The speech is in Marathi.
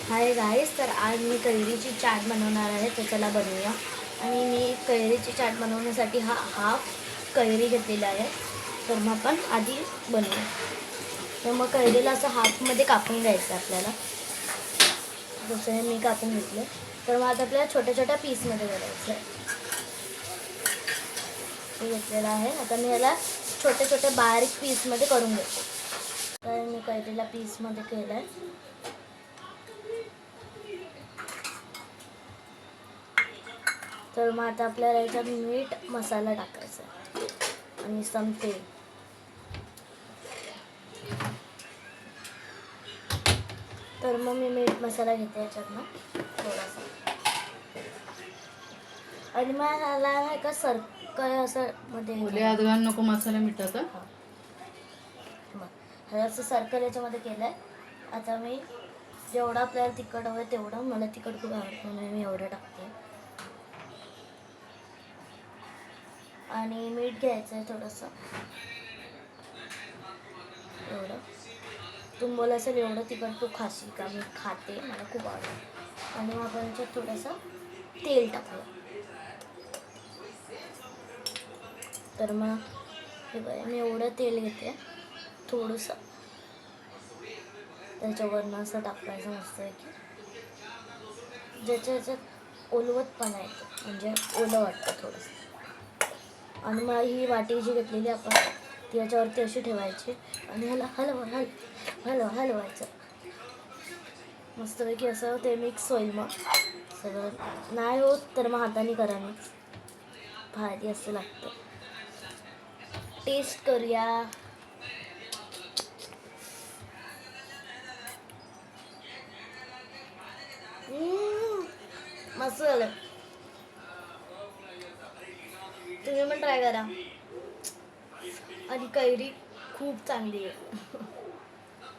हाय गाईस, तर आज मी कैरीची चाट बनवणार आहे, तर चला बनवूया. आणि मी कैरीची चाट बनवण्यासाठी हाफ कैरी घेतलेला आहे. तर मग आपण आधी बनवूया. तर मग कैरीला असं हाफमध्ये कापून घ्यायचं आपल्याला. जसं हे मी कापून घेतलं. तर मग आता आपल्याला छोट्या छोट्या पीसमध्ये करायचं आहे. हे घेतलेलं आहे. आता मी याला छोटे छोटे बारीक पीसमध्ये करून घेतो. तर मी कैरीला पीसमध्ये केलं आहे. तर मग आता आपल्याला याच्यात मीठ मसाला टाकायचा आणि सम तेल. तर मग मी मीठ मसाला घेते याच्यातनं थोडासा. आणि मग ह्याला नाही का सर्कल असं मध्ये हात घाल नको मसाला मिठाचा. ह्याला असं सर्कल याच्यामध्ये केलं आहे. आता मी जेवढं आपल्याला तिखट हवं तेवढं, मला तिखट खूप आवडतं म्हणून मी एवढं टाकते. आणि मीठ घ्यायचं आहे थोडंसं, एवढं. तुम्ही बोला असेल एवढं तिखट तू खाशील का? मी खाते, मला खूप आवडतं. आणि मग आपण याच्यात थोडंसं तेल टाकूया. तर मग हे बघा, मी एवढं तेल घेते, थोडंसं त्याच्यावरनं असं टाकायचं मस्त आहे की ज्याच्या ह्याच्यात ओलवतपणा येतो, म्हणजे ओलं वाटतं थोडंसं. आणि मग ही वाटी जी घेतलेली आपण ती याच्यावरती अशी ठेवायची आणि ह्याला हलवायचं मस्तपैकी. असं ते मिक्स होईल. मग सगळं नाही होत तर मग हाताने करा मिक्स, भारी असं लागतं. टेस्ट करूया. मस्त झालं. तुम्ही पण ट्राय करा. आणि कैरी खूप चांगली आहे.